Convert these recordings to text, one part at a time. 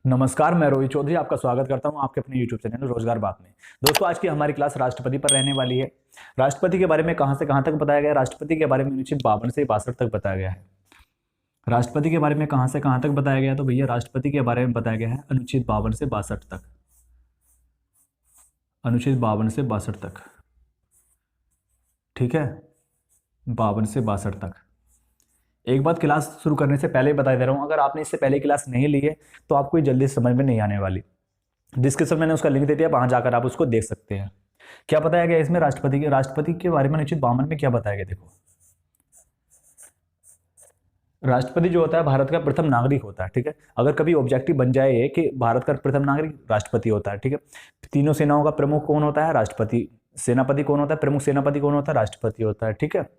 नमस्कार, मैं रोहित चौधरी आपका स्वागत करता हूं आपके अपने YouTube चैनल रोजगार बात में। दोस्तों, आज की हमारी क्लास राष्ट्रपति पर रहने वाली है। राष्ट्रपति के बारे में कहां से कहां तक बताया गया है? राष्ट्रपति के बारे में अनुच्छेद 52 से 62 तक बताया गया है। राष्ट्रपति के बारे में कहां से कहां तक बताया गया है? तो भैया राष्ट्रपति के बारे में बताया गया है अनुच्छेद 52 से 62 तक। अनुच्छेद 52 से 62 तक, ठीक है, 52 से 62 तक। एक बात क्लास शुरू करने से पहले बता दे रहा हूं, अगर आपने इससे पहले क्लास नहीं ली है तो आपको ये जल्दी समझ में नहीं आने वाली। डिस्क्रिप्शन में मैंने उसका लिंक दे दिया, वहां जाकर आप उसको देख सकते हैं। क्या बताया गया इसमें? राष्ट्रपति के बारे में अनुच्छेद 52 में क्या बताया गया? देखो, राष्ट्रपति जो होता है भारत का प्रथम नागरिक होता है, ठीक है। अगर कभी ऑब्जेक्टिव बन जाए ये कि भारत का प्रथम नागरिक राष्ट्रपति होता है, ठीक है। तीनों सेनाओं का प्रमुख कौन होता है? राष्ट्रपति। सेनापति कौन होता है? प्रमुख सेनापति कौन होता है? राष्ट्रपति होता है, ठीक है।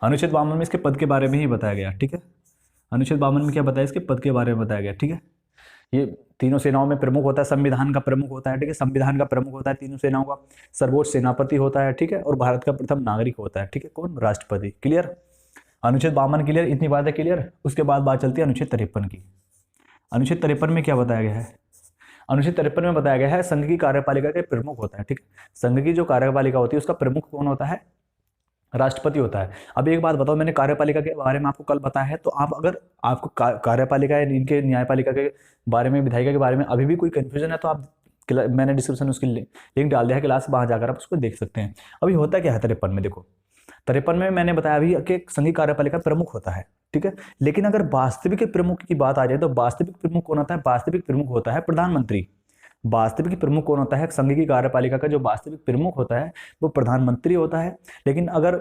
अनुच्छेद 52 में इसके पद के बारे में ही बताया गया, ठीक है। अनुच्छेद 52 में क्या बताया? इसके पद के बारे में बताया गया, ठीक है। ये तीनों सेनाओं में प्रमुख होता है, संविधान का प्रमुख होता है, ठीक है। संविधान का प्रमुख होता है, तीनों सेनाओं का सर्वोच्च सेनापति होता है, ठीक है। और भारत का प्रथम नागरिक होता है, ठीक है। कौन? राष्ट्रपति। क्लियर? अनुच्छेद 52 क्लियर? इतनी बात है क्लियर। उसके बाद बात चलती है अनुच्छेद 53 की। अनुच्छेद 53 में क्या बताया गया है? अनुच्छेद 53 में बताया गया है संघ की कार्यपालिका के प्रमुख होता है, ठीक है। संघ की जो कार्यपालिका होती है उसका प्रमुख कौन होता है? राष्ट्रपति होता है। अब एक बात बताओ, मैंने कार्यपालिका के बारे में आपको कल बताया है, तो आप अगर आपको कार्यपालिका या इनके न्यायपालिका के बारे में, विधायिका के बारे में अभी भी कोई कंफ्यूजन है तो आप मैंने डिस्क्रिप्शन में उसकी लिंक डाल दिया है क्लास, वहां जाकर आप उसको देख सकते हैं। अभी होता क्या है 53 में? देखो, 53 में मैंने बताया अभी कि संघीय कार्यपालिका प्रमुख होता है, ठीक है। लेकिन अगर वास्तविक प्रमुख की बात आ जाए तो वास्तविक प्रमुख कौन होता है? वास्तविक प्रमुख होता है प्रधानमंत्री। वास्तविक प्रमुख कौन होता है? संघ की कार्यपालिका का जो वास्तविक प्रमुख होता है वो प्रधानमंत्री होता है। लेकिन अगर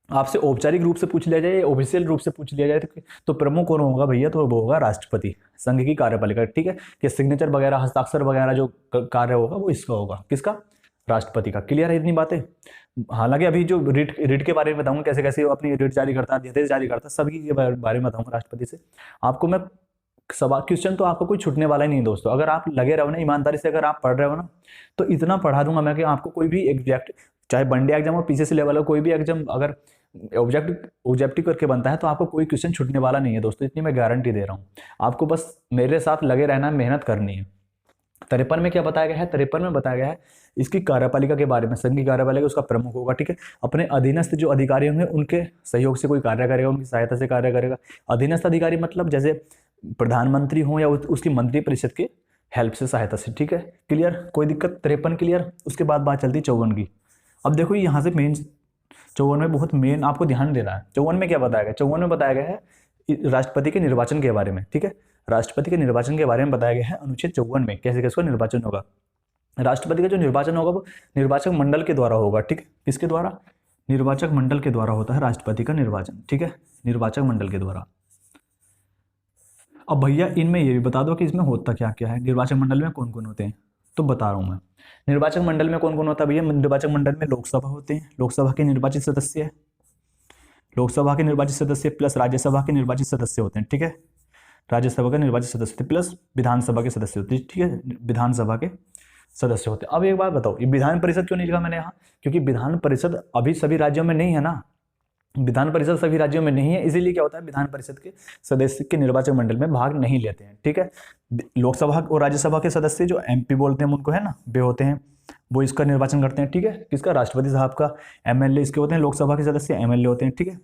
आपसे औपचारिक रूप से पूछ लिया जाए, ऑफिशियल रूप से पूछ लिया जाए तो प्रमुख कौन होगा भैया? तो वो होगा राष्ट्रपति, संघ की कार्यपालिका, ठीक है। कि सिग्नेचर वगैरह, हस्ताक्षर वगैरह जो कार्य होगा वो इसका होगा, किसका? राष्ट्रपति का। क्लियर है इतनी बातें? हालांकि अभी जो रिट के बारे में बताऊंगा, कैसे कैसे वो अपनी रिट जारी करता है, अध्यादेश जारी करता है, सभी के बारे में बताऊंगा राष्ट्रपति से आपको मैं। सवाल क्वेश्चन तो आपको कोई छूटने वाला ही नहीं दोस्तों। अगर आप लगे रहो ना ईमानदारी से, अगर आप पढ़ रहे हो ना, तो इतना पढ़ा दूंगा मैं कि आपको कोई भी एग्जैक्ट, चाहे वनडे एग्जाम हो, पीछे से लेवल हो, कोई भी एग्जाम अगर ऑब्जेक्टिव करके बनता है तो आपको कोई क्वेश्चन छूटने वाला नहीं है दोस्तों, इतनी मैं गारंटी दे रहा हूँ। आपको बस मेरे साथ लगे रहना, मेहनत करनी है। 53 में क्या बताया गया है? 53 में बताया गया है इसकी कार्यपालिका के बारे में। संघ की कार्यपालिका उसका प्रमुख होगा, ठीक है। अपने अधीनस्थ जो अधिकारी होंगे उनके सहयोग से कोई कार्य करेगा, उनकी सहायता से कार्य करेगा। अधीनस्थ अधिकारी मतलब जैसे प्रधानमंत्री हो या उसकी मंत्री परिषद के हेल्प से, सहायता से, ठीक है। क्लियर? कोई दिक्कत? 53 क्लियर। उसके बाद बात चलती है 54 की। अब देखो यहाँ से मेन 54 में बहुत मेन आपको ध्यान देना है। 54 में क्या बताया गया? 54 में बताया गया है राष्ट्रपति के निर्वाचन के बारे में, ठीक है। राष्ट्रपति के निर्वाचन के बारे में बताया गया है अनुच्छेद 54 में, कैसे कैसे निर्वाचन होगा। राष्ट्रपति का जो निर्वाचन होगा वो निर्वाचक मंडल के द्वारा होगा, ठीक है। किसके द्वारा? निर्वाचक मंडल के द्वारा होता है राष्ट्रपति का निर्वाचन, ठीक है। निर्वाचक मंडल के द्वारा। अब भैया इनमें ये भी बता दो कि इसमें होता क्या क्या है, निर्वाचक मंडल में कौन कौन होते हैं, तो बता रहा हूं मैं। निर्वाचक मंडल में कौन कौन होता है भैया? निर्वाचक मंडल में लोकसभा होते हैं, लोकसभा के निर्वाचित सदस्य, लोकसभा के निर्वाचित सदस्य प्लस राज्यसभा के निर्वाचित सदस्य होते हैं, ठीक है। राज्यसभा के निर्वाचित सदस्य प्लस विधानसभा के सदस्य होते हैं, ठीक है। विधानसभा के सदस्य होते हैं। अब एक बात बताओ, ये विधान परिषद क्यों नहीं लिखा मैंने यहाँ? क्योंकि विधान परिषद अभी सभी राज्यों में नहीं है ना, विधान परिषद सभी राज्यों में नहीं है, इसीलिए क्या होता है विधान परिषद के सदस्य के निर्वाचक मंडल में भाग नहीं लेते हैं, ठीक है। लोकसभा और राज्यसभा के सदस्य जो एमपी बोलते हैं उनको, है ना, वे होते हैं, वो इसका निर्वाचन करते हैं, ठीक है। किसका? राष्ट्रपति साहब का। एमएलए इसके होते हैं, लोकसभा के सदस्य एमएलए होते हैं, ठीक है।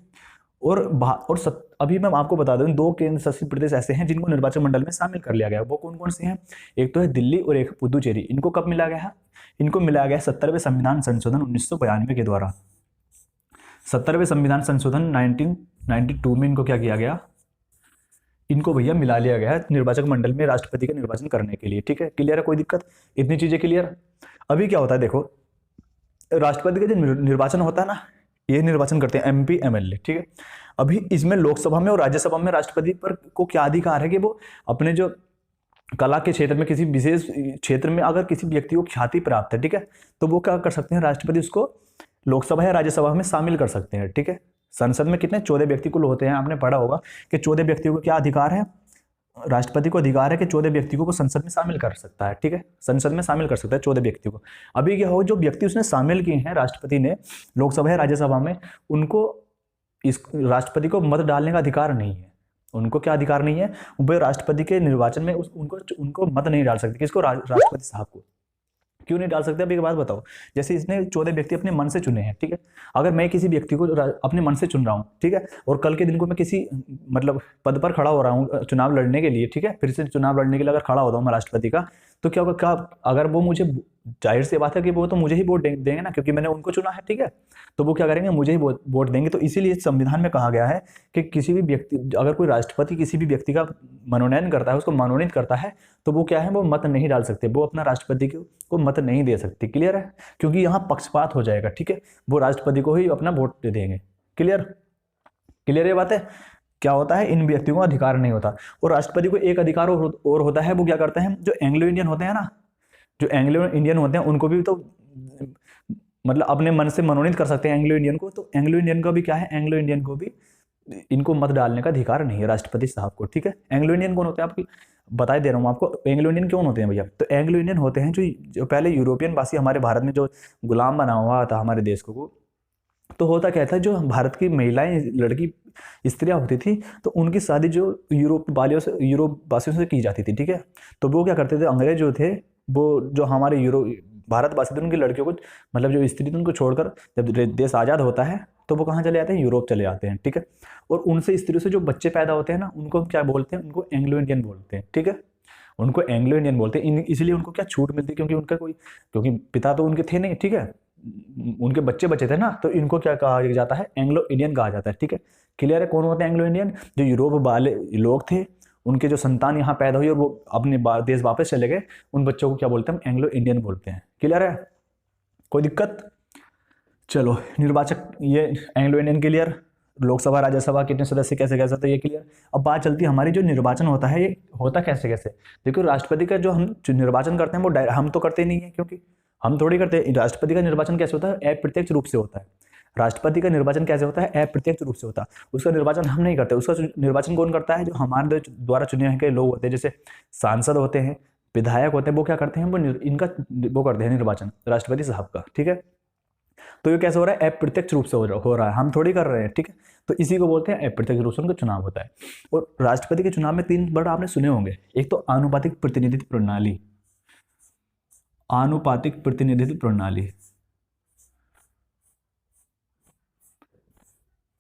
अभी मैं आपको बता दूं, 2 केंद्र शासित प्रदेश ऐसे हैं जिनको निर्वाचन मंडल में शामिल कर लिया गया। वो कौन कौन से हैं? एक तो है दिल्ली और एक पुदुचेरी। इनको कब मिला गया है? इनको मिलाया गया 70वें संविधान संशोधन 1992 के द्वारा। 70वें संविधान संशोधन 1992 में इनको क्या किया गया? इनको भैया मिला लिया गया है निर्वाचक मंडल में राष्ट्रपति का निर्वाचन करने के लिए, ठीक है। क्लियर है? कोई दिक्कत? इतनी चीजें क्लियर। अभी क्या होता है देखो, राष्ट्रपति का जो निर्वाचन होता है ना, ये निर्वाचन करते हैं एमपी एमएलए, ठीक है। अभी इसमें लोकसभा में और राज्यसभा में राष्ट्रपति पर को क्या अधिकार है कि वो अपने जो कला के क्षेत्र में, किसी विशेष क्षेत्र में अगर किसी व्यक्ति को ख्याति प्राप्त है, ठीक है, तो वो क्या कर सकते हैं? राष्ट्रपति उसको लोकसभा या राज्यसभा में शामिल कर सकते हैं, ठीक है। संसद में कितने? 14 व्यक्ति कुल होते हैं। आपने पढ़ा होगा कि 14 व्यक्तियों को क्या अधिकार है? राष्ट्रपति को अधिकार है कि 14 व्यक्तियों को संसद में शामिल कर सकता है, ठीक है। संसद में शामिल कर सकता है 14 व्यक्तियों को। अभी क्या हो, जो व्यक्ति उसने शामिल किए हैं राष्ट्रपति ने लोकसभा या राज्यसभा में, उनको इस राष्ट्रपति को मत डालने का अधिकार नहीं है। उनको क्या अधिकार नहीं है, वो राष्ट्रपति के निर्वाचन में उनको उनको मत नहीं डाल सकते। किसको? राष्ट्रपति साहब को। क्यों नहीं डाल सकते? अभी एक बात बताओ, जैसे इसने 14 व्यक्ति अपने मन से चुने हैं, ठीक है, अगर मैं किसी व्यक्ति को अपने मन से चुन रहा हूँ, ठीक है, और कल के दिन को मैं किसी मतलब पद पर खड़ा हो रहा हूँ चुनाव लड़ने के लिए, ठीक है, फिर से चुनाव लड़ने के लिए अगर खड़ा होता हूँ मैं राष्ट्रपति का, तो क्या होगा? क्या अगर वो मुझे, जाहिर सी बात है कि वो तो मुझे ही वोट देंगे ना, क्योंकि मैंने उनको चुना है, ठीक है, तो वो क्या करेंगे? मुझे ही वोट देंगे। तो इसीलिए संविधान में कहा गया है कि किसी भी व्यक्ति, अगर कोई राष्ट्रपति किसी भी व्यक्ति का मनोनयन करता है, उसको मनोनीत करता है, तो वो क्या है? वो मत नहीं डाल सकते, वो अपना राष्ट्रपति को मत नहीं दे सकते। क्लियर है? क्योंकि यहाँ पक्षपात हो जाएगा, ठीक है, वो राष्ट्रपति को ही अपना वोट दे देंगे। क्लियर? क्लियर ये बात है? क्या होता है? इन व्यक्तियों को अधिकार नहीं होता। और राष्ट्रपति को एक अधिकार और होता है, वो क्या करते हैं? जो एंग्लो इंडियन होते हैं ना, जो एंग्लो इंडियन होते हैं, उनको भी तो मतलब अपने मन से मनोनीत कर सकते हैं एंग्लो इंडियन को। तो एंग्लो इंडियन का भी क्या है? एंग्लो इंडियन को भी इनको मत डालने का अधिकार नहीं है राष्ट्रपति साहब को, ठीक है। एंग्लो इंडियन कौन होते हैं? आपकी बता दे रहा हूँ आपको, एंग्लो इंडियन कौन होते हैं भैया? तो एंग्लो इंडियन होते हैं जो पहले यूरोपियन वासी हमारे भारत में जो गुलाम बना हुआ था हमारे देश को, तो होता क्या था, जो भारत की महिलाएं, लड़की, स्त्रियां होती थी, तो उनकी शादी जो यूरोप वासियों से की जाती थी, ठीक है। तो वो क्या करते थे? अंग्रेज जो थे, वो जो हमारे भारतवासी थे, उनकी लड़कियों को, मतलब जो स्त्री थी, उनको छोड़कर जब देश आज़ाद होता है तो वो कहाँ चले जाते हैं? यूरोप चले जाते हैं, ठीक है। और उनसे, स्त्रियों से जो बच्चे पैदा होते हैं ना, उनको हम क्या बोलते हैं? उनको एंग्लो इंडियन बोलते हैं, ठीक है। उनको एंग्लो इंडियन बोलते हैं, इसलिए उनको क्या छूट मिलती है? क्योंकि पिता तो उनके थे नहीं, ठीक है, उनके बच्चे बचे थे ना, तो इनको क्या कहा जाता है? एंग्लो इंडियन कहा जाता है, ठीक है। क्लियर है? कौन होते हैं एंग्लो इंडियन? जो यूरोप वाले लोग थे, उनके जो संतान यहाँ पैदा हुई और वो अपने देश वापस चले गए, उन बच्चों को क्या बोलते हैं? हम एंग्लो इंडियन बोलते हैं। क्लियर है? कोई दिक्कत? चलो, निर्वाचक ये Anglo Indian clear. Lok Sabha, Rajya Sabha कितने सदस्य कैसे कैसे, तो ये क्लियर। अब बात चलती है हमारी, जो निर्वाचन होता है ये होता कैसे कैसे? देखो, राष्ट्रपति का जो हम निर्वाचन करते हैं वो हम तो करते नहीं है, क्योंकि हम थोड़ी करते हैं। राष्ट्रपति का निर्वाचन कैसे होता है? अप्रत्यक्ष रूप से होता है। राष्ट्रपति का निर्वाचन कैसे होता है? अप्रत्यक्ष रूप से होता है। उसका निर्वाचन हम नहीं करते। उसका निर्वाचन कौन करता है? जो हमारे द्वारा चुने गए लोग होते हैं, जैसे सांसद होते हैं, विधायक होते हैं, वो क्या करते हैं? वो करते हैं निर्वाचन राष्ट्रपति साहब का, ठीक है। तो ये कैसे हो रहा है? अप्रत्यक्ष रूप से हो रहा है, हम थोड़ी कर रहे हैं, ठीक है। तो इसी को बोलते हैं अप्रत्यक्ष रूप से उनका चुनाव होता है। और राष्ट्रपति के चुनाव में 3 वर्ड आपने सुने होंगे। एक तो आनुपातिक प्रतिनिधित्व प्रणाली, आनुपातिक प्रतिनिधित्व प्रणाली,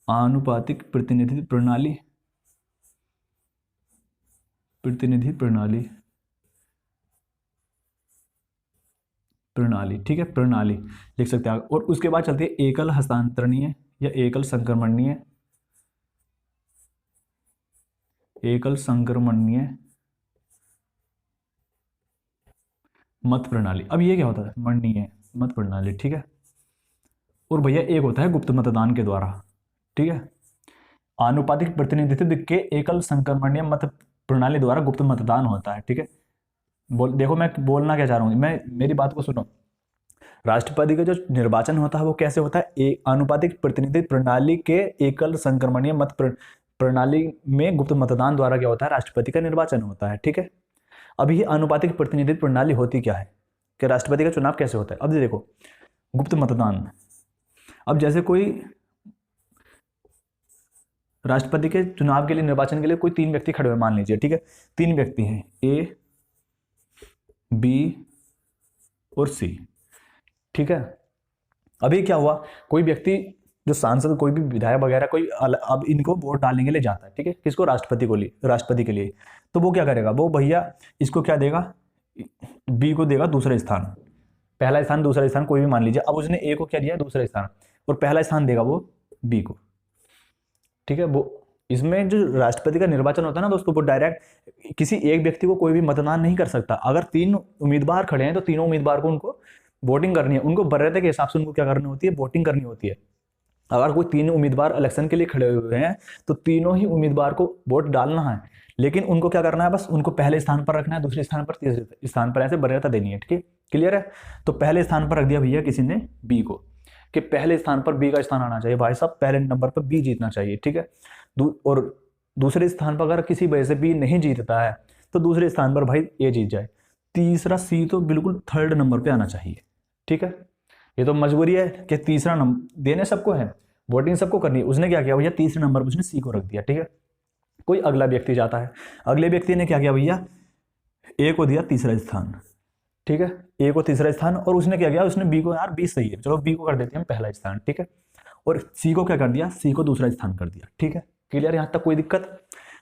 आनुपातिक प्रतिनिधित्व प्रणाली, प्रतिनिधि प्रणाली, प्रणाली, ठीक है, प्रणाली लिख सकते हैं। और उसके बाद चलती है एकल हस्तांतरणीय या एकल संक्रमणीय, एकल संक्रमणीय मत प्रणाली। अब ये क्या होता है? मणनीय मत प्रणाली, ठीक है। और भैया एक होता है गुप्त मतदान के द्वारा, ठीक है। आनुपातिक प्रतिनिधित्व के एकल संक्रमणीय मत प्रणाली द्वारा गुप्त मतदान होता है, ठीक है। देखो मैं बोलना क्या चाह रहा हूँ, मेरी बात को सुनो। राष्ट्रपति का जो निर्वाचन होता है वो कैसे होता है? एक आनुपातिक प्रतिनिधित्व प्रणाली के एकल संक्रमणीय मत प्रणाली में गुप्त मतदान द्वारा क्या होता है? राष्ट्रपति का निर्वाचन होता है, ठीक है। अब ये आनुपातिक प्रतिनिधित्व प्रणाली होती क्या है कि राष्ट्रपति का चुनाव कैसे होता है? अब देखो, गुप्त मतदान। अब जैसे कोई राष्ट्रपति के चुनाव के लिए, निर्वाचन के लिए कोई 3 व्यक्ति खड़े हुए, मान लीजिए, ठीक है। 3 व्यक्ति हैं, ए, बी और सी, ठीक है। अभी क्या हुआ? कोई व्यक्ति, जो सांसद, कोई भी विधायक वगैरह, कोई अब इनको वोट डालने के लिए जाता है, ठीक है। किसको? राष्ट्रपति के लिए। तो वो क्या करेगा? वो भैया इसको क्या देगा? बी को देगा दूसरा स्थान, पहला स्थान, दूसरा स्थान, कोई भी मान लीजिए। अब उसने ए को क्या दिया? दूसरा स्थान, और पहला स्थान देगा वो बी को, ठीक है। वो इसमें जो राष्ट्रपति का निर्वाचन होता है ना दोस्तों, वो डायरेक्ट किसी एक व्यक्ति को कोई भी मतदान नहीं कर सकता। अगर 3 उम्मीदवार खड़े हैं तो तीनों उम्मीदवार को उनको वोटिंग करनी है, उनको वरीयता के हिसाब से उनको क्या करनी होती है? वोटिंग करनी होती है। अगर कोई 3 उम्मीदवार इलेक्शन के लिए खड़े हुए हैं तो तीनों ही उम्मीदवार को वोट डालना है, लेकिन उनको क्या करना है? बस उनको पहले स्थान पर रखना है, दूसरे स्थान पर, तीसरे स्थान पर, ऐसे वरीयता देनी है, ठीक है। क्लियर है? तो पहले स्थान पर रख दिया भैया किसी ने बी को, कि पहले स्थान पर बी का स्थान आना चाहिए, भाई साहब पहले नंबर पर बी जीतना चाहिए, ठीक है। और दूसरे स्थान पर अगर किसी वजह से बी नहीं जीतता है तो दूसरे स्थान पर भाई ए जीत जाए, तीसरा सी तो बिल्कुल 3rd नंबर पे आना चाहिए, ठीक है। ये तो मजबूरी है कि तीसरा नंबर देने सबको है, वोटिंग सबको करनी है। उसने क्या किया भैया? तीसरे नंबर पर उसने सी को रख दिया, ठीक है। कोई अगला व्यक्ति जाता है, अगले व्यक्ति ने क्या किया भैया, ए को दिया तीसरा स्थान, ठीक है, ए को तीसरा स्थान, और उसने क्या किया, उसने बी को, यार बी सही है, चलो बी को कर देते हैं हम पहला स्थान, ठीक है, और सी को क्या कर दिया, सी को दूसरा स्थान कर दिया, ठीक है, क्लियर, यहाँ तक कोई दिक्कत।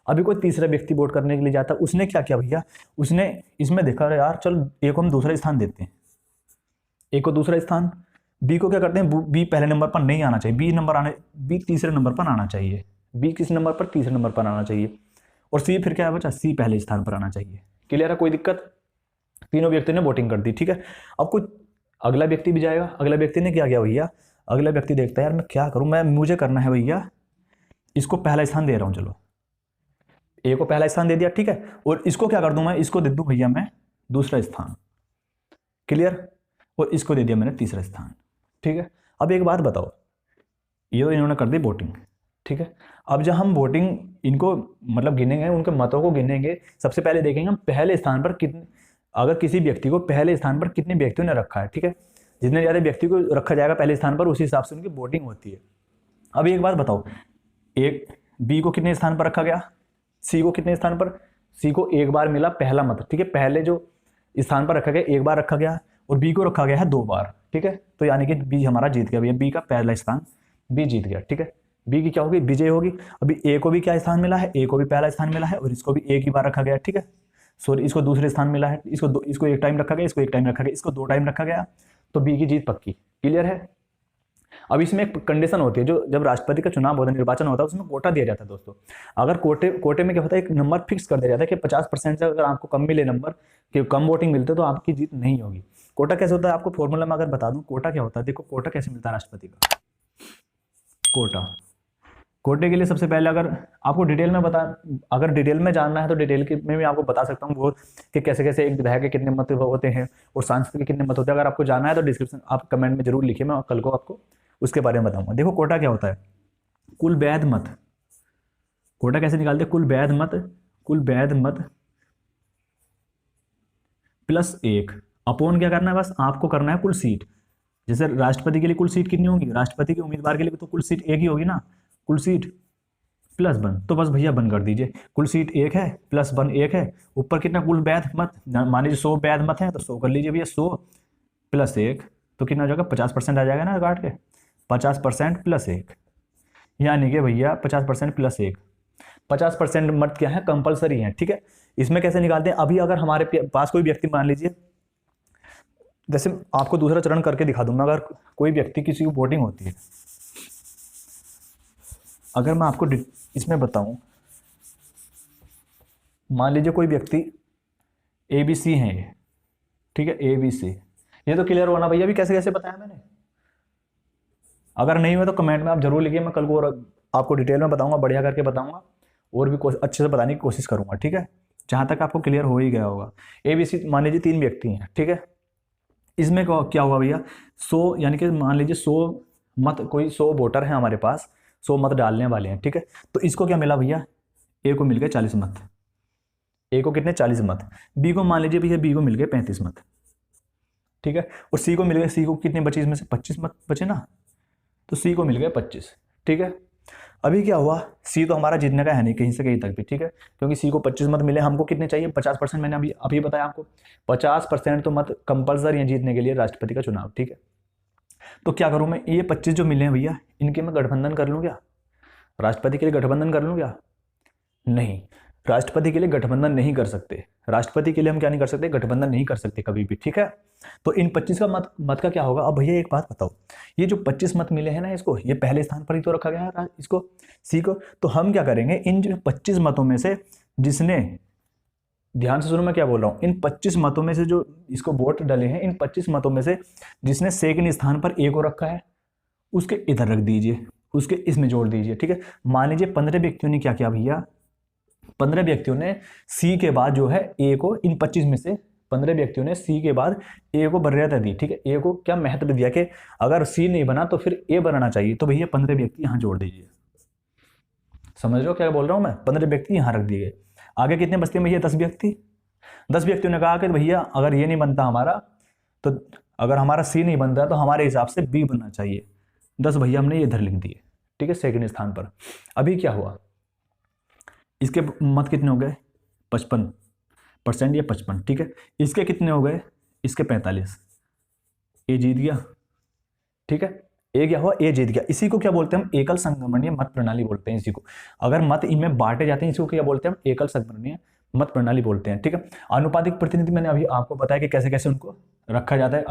अभी कोई तीसरा व्यक्ति वोट करने के लिए जाता है, उसने क्या किया भैया, उसने इसमें देखा यार चल ए को हम दूसरा स्थान देते हैं, ए को दूसरा स्थान, बी को क्या करते हैं, बी पहले नंबर पर नहीं आना चाहिए, बी तीसरे नंबर पर आना चाहिए, बी किस नंबर पर, तीसरे नंबर पर आना चाहिए, और सी फिर क्या है बचा, सी पहले स्थान पर आना चाहिए, क्लियर है, कोई दिक्कत। तीनों व्यक्ति ने वोटिंग कर दी, ठीक है। अब कुछ अगला व्यक्ति भी जाएगा, अगला व्यक्ति ने क्या किया भैया, अगला व्यक्ति देखता है यार मैं क्या करूं, मुझे करना है भैया, इसको पहला स्थान दे रहा हूं, चलो ए को पहला स्थान दे दिया, ठीक है, और इसको क्या कर दूं मैं, इसको दे दूं भैया मैं दूसरा स्थान, क्लियर, और इसको दे दिया मैंने तीसरा स्थान, ठीक है। अब एक बात बताओ, ये तो इन्होंने कर दी वोटिंग, ठीक है। अब जब हम वोटिंग इनको मतलब गिनेंगे, उनके मतों को गिनेंगे, सबसे पहले देखेंगे हम पहले स्थान पर कितने, अगर किसी व्यक्ति को पहले स्थान पर कितने व्यक्तियों ने रखा है, ठीक है, जितने ज़्यादा व्यक्ति को रखा जाएगा पहले स्थान पर उसी हिसाब से उनकी वोटिंग होती है। अब एक बात बताओ, एक बी को कितने स्थान पर रखा गया, सी को कितने स्थान पर, सी को एक बार मिला पहला मत, ठीक है, पहले जो स्थान पर रखा गया एक बार रखा गया, और बी को रखा गया है 2 बार, ठीक है, तो यानी कि बी हमारा जीत गया भैया, बी का पहला स्थान बी जीत गया, ठीक है, बी की क्या होगी, विजय होगी। अभी ए को भी क्या स्थान मिला है, ए को भी पहला स्थान मिला है, और इसको भी एक ही बार रखा गया, ठीक है, सॉरी इसको दूसरे स्थान मिला है, इसको एक टाइम रखा गया, इसको एक टाइम रखा गया, इसको 2 टाइम रखा गया, तो बी की जीत पक्की, क्लियर है। अब इसमें एक कंडीशन होती है, जो जब राष्ट्रपति का चुनाव होता है, निर्वाचन होता है, उसमें कोटा दिया जाता है दोस्तों। अगर कोटे में क्या होता है, एक नंबर फिक्स कर दिया जाता है कि 50% से अगर आपको कम मिले नंबर, कि कम वोटिंग मिलते तो आपकी जीत नहीं होगी। कोटा कैसे होता है, आपको फॉर्मूला में अगर बता दूं कोटा क्या होता है, देखो कोटा कैसे मिलता है राष्ट्रपति का, कोटे के लिए सबसे पहले अगर आपको डिटेल में अगर डिटेल में जानना है तो डिटेल में भी आपको बता सकता हूँ वो, कि कैसे कैसे एक विधायक के कितने मत होते हैं और सांसद के कितने मत होते हैं। अगर आपको जानना है तो डिस्क्रिप्शन आप कमेंट में जरूर लिखिए, मैं कल को आपको उसके बारे में बताऊंगा। देखो कोटा क्या होता है, कुल वैध मत, कोटा कैसे निकालते हैं, कुल वैध मत +1 अपॉन क्या करना है, बस आपको करना है कुल सीट। जैसे राष्ट्रपति के लिए कुल सीट कितनी होगी, राष्ट्रपति के उम्मीदवार के लिए तो कुल सीट 1 ही होगी ना, कुल सीट +1, तो बस भैया 1 कर दीजिए, कुल सीट 1 है +1 1 है, ऊपर कितना कुल वैध मत, मान लीजिए 100 वैध मत है तो 100 कर लीजिए भैया, 100 +1 तो कितना हो जाएगा, 50% आ जाएगा ना काट के, 50% +1, यानी कि भैया 50% +1, 50% मत क्या है, कंपलसरी है, ठीक है। इसमें कैसे निकालते हैं, अभी अगर हमारे पास कोई व्यक्ति, मान लीजिए जैसे आपको दूसरा चरण करके दिखा दूंगा, अगर कोई व्यक्ति किसी की वोटिंग होती है, अगर मैं आपको इसमें बताऊं, मान लीजिए कोई व्यक्ति ABC है ये, ठीक है, ABC, ये तो क्लियर होना भैया, अभी कैसे कैसे बताया मैंने, अगर नहीं हुआ तो कमेंट में आप जरूर लिखिए, मैं कल को आपको डिटेल में बताऊंगा, बढ़िया करके बताऊंगा, और भी अच्छे से बताने की कोशिश करूंगा, ठीक है, जहां तक आपको क्लियर हो ही गया होगा। ABC मान लीजिए 3 व्यक्ति हैं, ठीक है, इसमें क्या हुआ भैया, 100 यानी कि मान लीजिए 100 मत, कोई 100 वोटर हैं हमारे पास, 100 मत डालने वाले हैं, ठीक है, तो इसको क्या मिला भैया, ए को मिल गए 40 मत, ए को कितने 40 मत, बी को मान लीजिए भैया बी को मिल गए 35 मत, ठीक है, और सी को मिल गए, सी को कितने बचे, इसमें से 25 मत बचे ना, तो सी को मिल गए 25, ठीक है। अभी क्या हुआ, सी तो हमारा जीतने का है नहीं कहीं से कहीं तक भी, ठीक है, क्योंकि सी को 25 मत मिले, हमको कितने चाहिए 50%, मैंने अभी बताया आपको 50% तो मत कंपल्सरी है जीतने के लिए राष्ट्रपति का चुनाव, ठीक है। तो क्या करूं मैं, ये 25 जो मिले हैं भैया, इनके मैं गठबंधन कर लूं क्या, राष्ट्रपति के लिए गठबंधन कर लूं क्या, नहीं, राष्ट्रपति के लिए गठबंधन नहीं कर सकते, राष्ट्रपति के लिए हम क्या नहीं कर सकते, गठबंधन नहीं कर सकते कभी भी, ठीक है। तो इन 25 का मत का क्या होगा। अब भैया एक बात बताओ, ये जो 25 मत मिले हैं ना, इसको ये पहले स्थान पर ही तो रखा गया है इसको, सी को, तो हम क्या करेंगे, इन जो 25 मतों में से जिसने, ध्यान से सुनो मैं क्या बोल रहा हूं, इन 25 मतों में से जो इसको वोट डले हैं, इन 25 मतों में से जिसने सेकंड स्थान पर ए को रखा है उसके इधर रख दीजिए, उसके इसमें जोड़ दीजिए, ठीक है। मान लीजिए 15 व्यक्तियों ने क्या किया भैया, 15 व्यक्तियों ने सी के बाद जो है ए को, इन 25 में से 15 व्यक्तियों ने सी के बाद ए को वरीयता दी, ठीक है, ए को क्या महत्व दिया कि अगर सी नहीं बना तो फिर ए बनाना चाहिए, तो भैया 15 व्यक्ति यहां जोड़ दीजिए, समझ रहे हो क्या बोल रहा हूं मैं, 15 व्यक्ति यहां रख दिए। आगे कितने बचते हैं भैया, 10 व्यक्ति, 10 व्यक्तियों ने कहा कि भैया अगर ये नहीं बनता हमारा, तो अगर हमारा सी नहीं बनता तो हमारे हिसाब से बी बनना चाहिए, 10 भैया हमने ये इधर लिख दिए, ठीक है, सेकंड स्थान पर। अभी क्या हुआ, इसके मत कितने हो गए 55% या 55, ठीक है। इसके कितने हो गए, इसके 45, ए जीत गया, ठीक है। ए क्या हुआ, ए जीत गया। इसी को क्या बोलते हैं हम, एकल संक्रमणीय मत प्रणाली बोलते हैं इसी को। अगर मत इनमें बांटे जाते हैं, इसको क्या बोलते हैं हम, एकल संक्रमणीय मत प्रणाली बोलते हैं, ठीक है। आनुपातिक प्रतिनिधि मैंने अभी आपको बताया कि कैसे कैसे उनको रखा जाता है,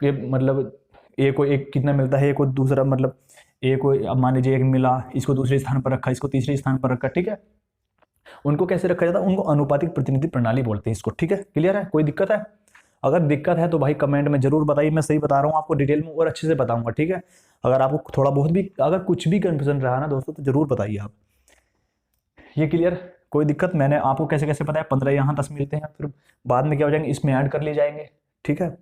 कि मतलब ए को एक कितना मिलता है, ए को दूसरा, मतलब ए को अब मान लीजिए एक मिला, इसको दूसरे स्थान पर रखा, इसको तीसरे स्थान पर रखा, ठीक है। उनको कैसे रखा जाता है, उनको अनुपातिक प्रतिनिधि प्रणाली बोलते हैं इसको, ठीक है। क्लियर है, कोई दिक्कत है? अगर दिक्कत है तो भाई कमेंट में जरूर बताइए, मैं सही बता रहा हूँ आपको, डिटेल में और अच्छे से बताऊंगा, ठीक है। अगर आपको थोड़ा बहुत भी, अगर कुछ भी कंफ्यूजन रहा ना दोस्तों, तो जरूर बताइए आप। ये क्लियर, कोई दिक्कत? मैंने आपको कैसे कैसे बताया, 15 यहाँ 10 मिलते हैं, फिर बाद में क्या हो जाएंगे, इसमें ऐड कर लिए जाएंगे, ठीक है।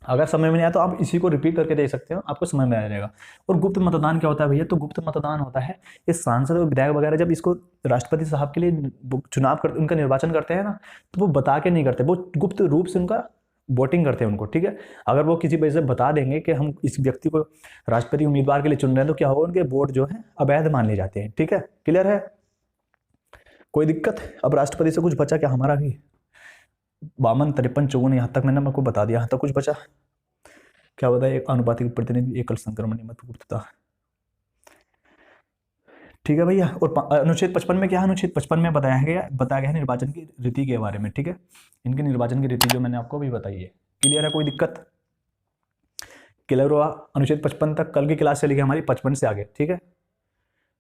अगर समझ में नहीं आया तो आप इसी को रिपीट करके देख सकते हो, आपको समझ में आ जाएगा। और गुप्त मतदान क्या होता है भैया, तो गुप्त मतदान होता है, ये सांसद और विधायक वगैरह जब इसको राष्ट्रपति साहब के लिए चुनाव करते, उनका निर्वाचन करते हैं ना, तो वो बता के नहीं करते, वो गुप्त रूप से उनका वोटिंग करते हैं उनको, ठीक है। अगर वो किसी वजह से बता देंगे कि हम इस व्यक्ति को राष्ट्रपति उम्मीदवार के लिए चुन रहे हैं, तो क्या होगा, उनके वोट जो है अवैध मान लिए जाते हैं, ठीक है। क्लियर है, कोई दिक्कत? अब राष्ट्रपति से कुछ बचा क्या हमारा भी, 52 53 54 यहाँ तक मैंने आपको बता दिया, यहाँ तक कुछ बचा क्या बताया, एक अनुपातिक प्रतिनिधि, एकल संक्रमणीय मत पूर्तता, ठीक है भैया। और अनुच्छेद 55 में क्या है, अनुच्छेद 55 में बताया गया है निर्वाचन की रीति के बारे में, ठीक है। इनके निर्वाचन की रीति जो मैंने आपको अभी बताई है। क्लियर है, कोई दिक्कत? क्लियर हुआ अनुच्छेद 55 तक? कल की क्लास चलेगी हमारी 55 से आगे, ठीक है।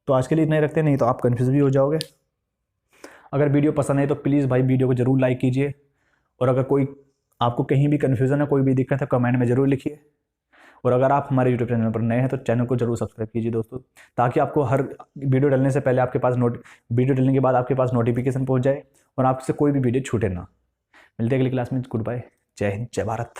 तो आज के लिए इतना ही रखते हैं, नहीं तो आप कन्फ्यूज भी हो जाओगे। अगर वीडियो पसंद है तो प्लीज़ भाई वीडियो को जरूर लाइक कीजिए, और अगर कोई आपको कहीं भी कन्फ्यूजन है, कोई भी दिक्कत है, कमेंट में जरूर लिखिए। और अगर आप हमारे यूट्यूब चैनल पर नए हैं तो चैनल को जरूर सब्सक्राइब कीजिए दोस्तों, ताकि आपको हर वीडियो डलने से पहले आपके पास वीडियो डलने के बाद आपके पास नोटिफिकेशन पहुंच जाए, और आपसे कोई भी वीडियो छूटे ना। मिलते हैं अगली क्लास में, गुड बाय, जय हिंद, जय भारत।